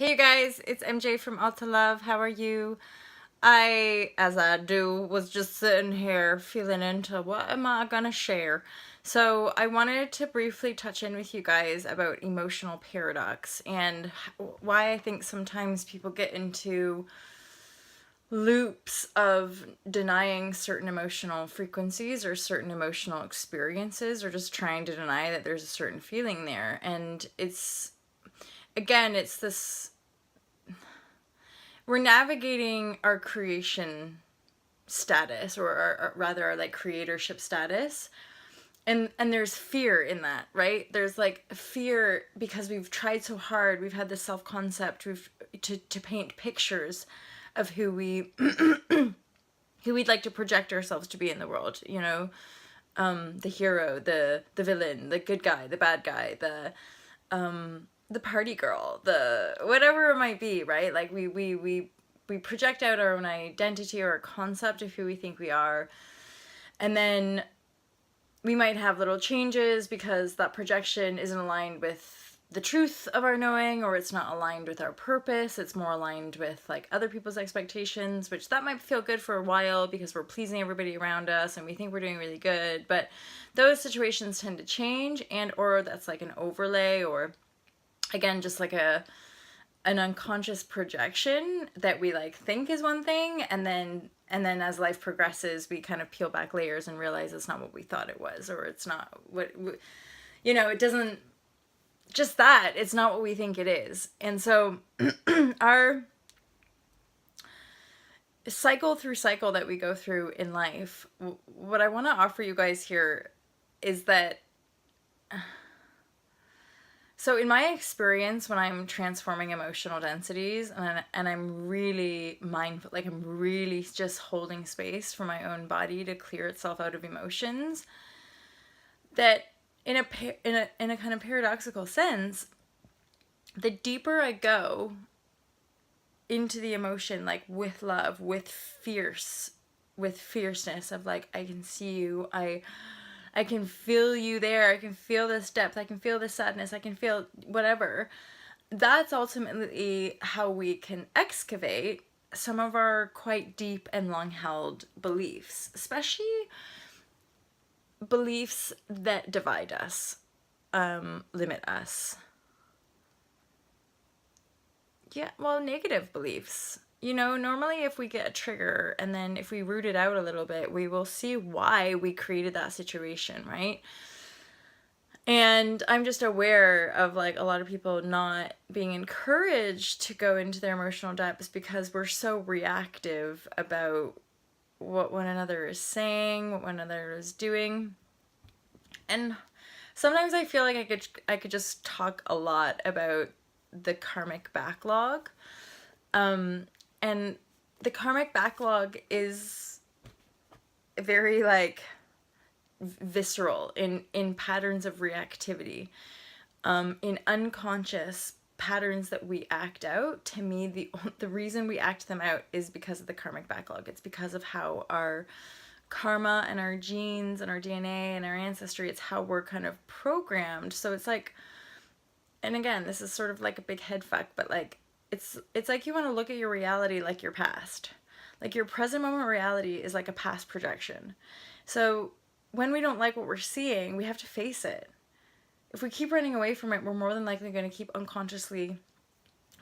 Hey you guys, it's MJ from Alta Love. How are you? As I do, was just sitting here feeling into what am I gonna share. So I wanted to briefly touch in with you guys about emotional paradox and why I think sometimes people get into loops of denying certain emotional frequencies or certain emotional experiences or just trying to deny that there's a certain feeling there. And it's this, we're navigating our creation status or rather our like creatorship status, and there's fear in that, right? There's like fear because we've tried so hard, we've had this self-concept, we've to paint pictures of who we'd like to project ourselves to be in the world, the hero, the villain, the good guy, the bad guy, the party girl, the whatever it might be, right? Like we project out our own identity or a concept of who we think we are, and then we might have little changes because that projection isn't aligned with the truth of our knowing, or it's not aligned with our purpose. It's more aligned with like other people's expectations, which that might feel good for a while because we're pleasing everybody around us and we think we're doing really good, but those situations tend to change, and or that's like an overlay, or again just like an unconscious projection that we like think is one thing, and then as life progresses we kind of peel back layers and realize it's not what we thought it was, or it's not what it doesn't, just that it's not what we think it is. And so our cycle that we go through in life, what I want to offer you guys here is that, so in my experience, when I'm transforming emotional densities and I'm really mindful, like I'm really just holding space for my own body to clear itself out of emotions, that in a kind of paradoxical sense, the deeper I go into the emotion, like with love, with fierceness of like, I can see you, I can feel you there. I can feel this depth. I can feel this sadness. I can feel whatever. That's ultimately how we can excavate some of our quite deep and long held beliefs, especially beliefs that divide us, limit us. Yeah, well, negative beliefs. Normally if we get a trigger and then if we root it out a little bit, we will see why we created that situation, right? And I'm just aware of like a lot of people not being encouraged to go into their emotional depths because we're so reactive about what one another is saying, what one another is doing. And sometimes I feel like I could just talk a lot about the karmic backlog. And the karmic backlog is very like visceral in patterns of reactivity, in unconscious patterns that we act out. To me, the reason we act them out is because of the karmic backlog. It's because of how our karma and our genes and our DNA and our ancestry, it's how we're kind of programmed. So it's like, and again, this is sort of like a big head fuck, but like it's like you want to look at your reality like your past. Like your present moment reality is like a past projection. So when we don't like what we're seeing, we have to face it. If we keep running away from it, we're more than likely going to keep unconsciously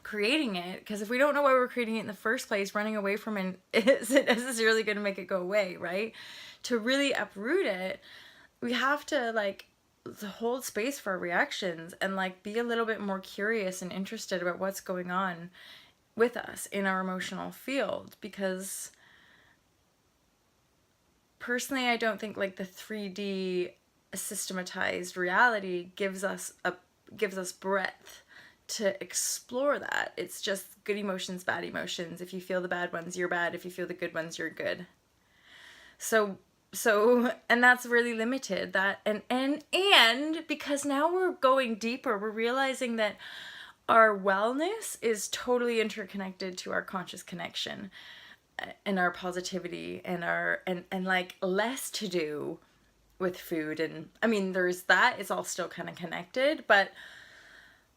creating it, because if we don't know why we're creating it in the first place, running away from it isn't necessarily going to make it go away, right? To really uproot it, we have to like to hold space for our reactions and like be a little bit more curious and interested about what's going on with us in our emotional field. Because personally, I don't think like the 3D systematized reality gives us breadth to explore that. It's just good emotions, bad emotions. If you feel the bad ones, you're bad. If you feel the good ones, you're good. So and that's really limited. That and because now we're going deeper, we're realizing that our wellness is totally interconnected to our conscious connection and our positivity and our and like less to do with food. And I mean, there's that, it's all still kind of connected, but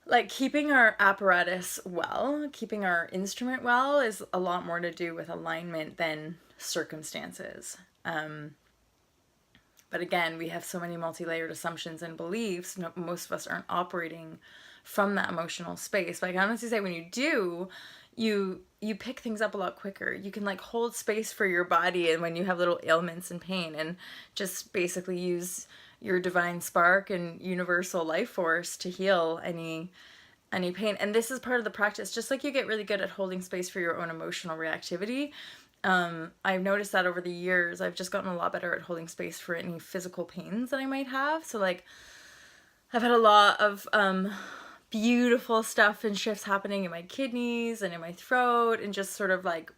like keeping our apparatus well, keeping our instrument well is a lot more to do with alignment than circumstances. But again, we have so many multi-layered assumptions and beliefs. No, most of us aren't operating from that emotional space. But I can honestly say when you do, you pick things up a lot quicker. You can like hold space for your body and when you have little ailments and pain and just basically use your divine spark and universal life force to heal any pain. And this is part of the practice. Just like you get really good at holding space for your own emotional reactivity, I've noticed that over the years, I've just gotten a lot better at holding space for any physical pains that I might have. So like, I've had a lot of beautiful stuff and shifts happening in my kidneys and in my throat, and just sort of like,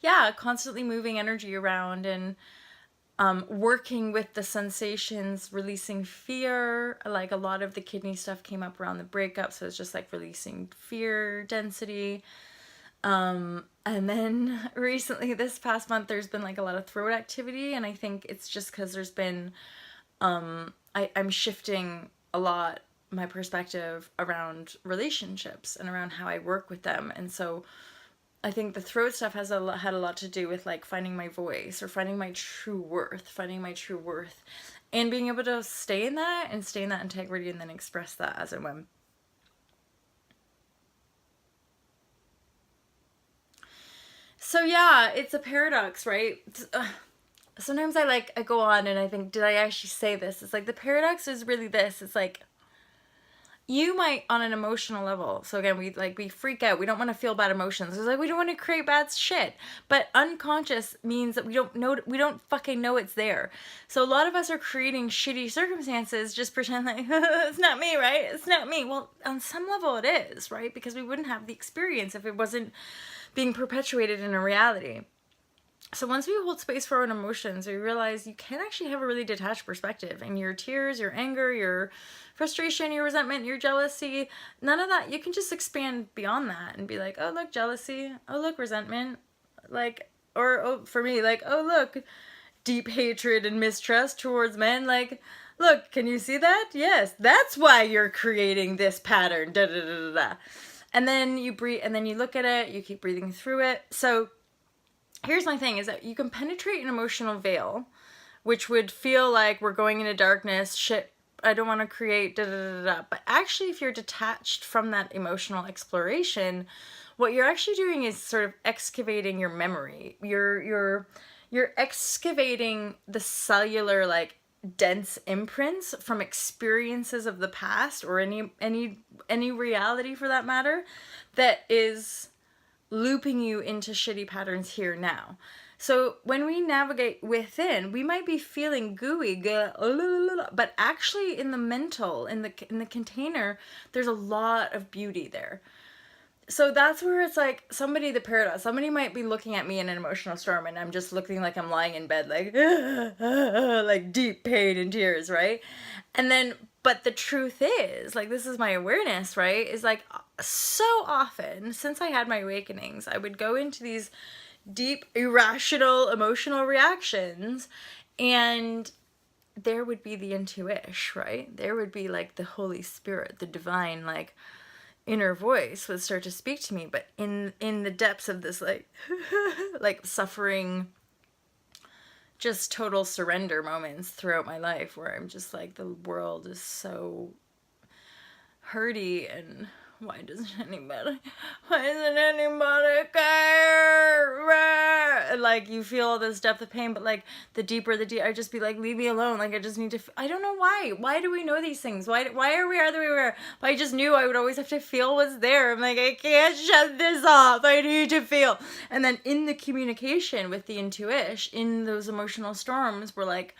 yeah, constantly moving energy around and working with the sensations, releasing fear. Like a lot of the kidney stuff came up around the breakup, so it's just like releasing fear density. And then recently, this past month, there's been like a lot of throat activity, and I think it's just because there's been, I'm shifting a lot my perspective around relationships and around how I work with them, and so I think the throat stuff has had a lot to do with like finding my voice or finding my true worth, and being able to stay in that and stay in that integrity and then express that as and when. So yeah, it's a paradox, right? Sometimes I go on and I think, did I actually say this? It's like the paradox is really this. It's like you might on an emotional level. So again, we freak out. We don't want to feel bad emotions. It's like we don't want to create bad shit. But unconscious means that we don't fucking know it's there. So a lot of us are creating shitty circumstances, just pretend like it's not me, right? It's not me. Well, on some level it is, right? Because we wouldn't have the experience if it wasn't being perpetuated in a reality. So once we hold space for our own emotions, we realize you can actually have a really detached perspective, and your tears, your anger, your frustration, your resentment, your jealousy, none of that, you can just expand beyond that and be like, oh look, jealousy, oh look, resentment, like, or oh, for me, like, oh look, deep hatred and mistrust towards men, like, look, can you see that? Yes, that's why you're creating this pattern, da da da da da. And then you breathe, and then you look at it, you keep breathing through it. So here's my thing, is that you can penetrate an emotional veil, which would feel like we're going into darkness, shit, I don't want to create, da da da da. But actually, if you're detached from that emotional exploration, what you're actually doing is sort of excavating your memory. You're excavating the cellular, like, dense imprints from experiences of the past, or any reality for that matter, that is looping you into shitty patterns here now. So when we navigate within, we might be feeling gooey, but actually in the mental, in the container, there's a lot of beauty there. So that's where it's like the paradox. Somebody might be looking at me in an emotional storm, and I'm just looking like I'm lying in bed, like, like deep pain and tears, right? And then, but the truth is, like, this is my awareness, right? Is like, so often since I had my awakenings, I would go into these deep, irrational, emotional reactions, and there would be the intuition, right? There would be like the Holy Spirit, the divine, like, inner voice would start to speak to me, but in the depths of this, like, like suffering, just total surrender moments throughout my life, where I'm just like, the world is so hurty, and why isn't anybody care? Like, you feel all this depth of pain, but like the deeper I just be like, leave me alone. Like, I just need to I don't know why do we know these things? Why are we the way we are? But I just knew I would always have to feel what's there. I'm like, I can't shut this off, I need to feel. And then in the communication with the intuition, in those emotional storms, we're like,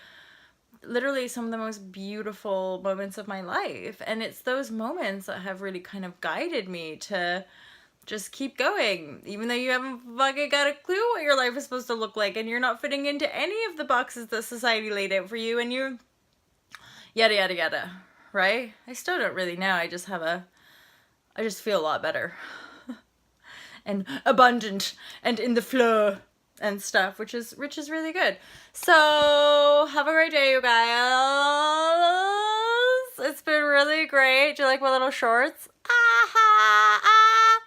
literally some of the most beautiful moments of my life. And it's those moments that have really kind of guided me to just keep going, even though you haven't fucking got a clue what your life is supposed to look like, and you're not fitting into any of the boxes that society laid out for you, and you're yada yada yada, right? I still don't really know. I just feel a lot better and abundant and in the flow and stuff, which is really good. So have a great day, you guys. It's been really great. Do you like my little shorts? Ah,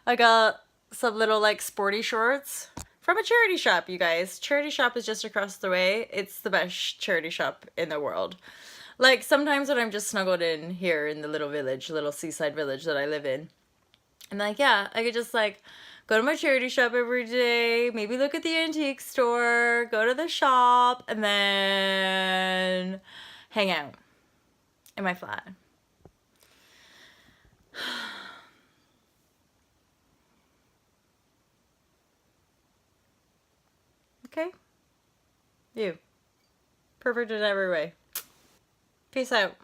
I got some little like sporty shorts from a charity shop, you guys. Charity shop is just across the way. It's the best charity shop in the world. Like sometimes when I'm just snuggled in here in the little village, little seaside village that I live in, I'm like, yeah, I could just like go to my charity shop every day, maybe look at the antique store, go to the shop, and then hang out in my flat. Okay? You. Perfect in every way. Peace out.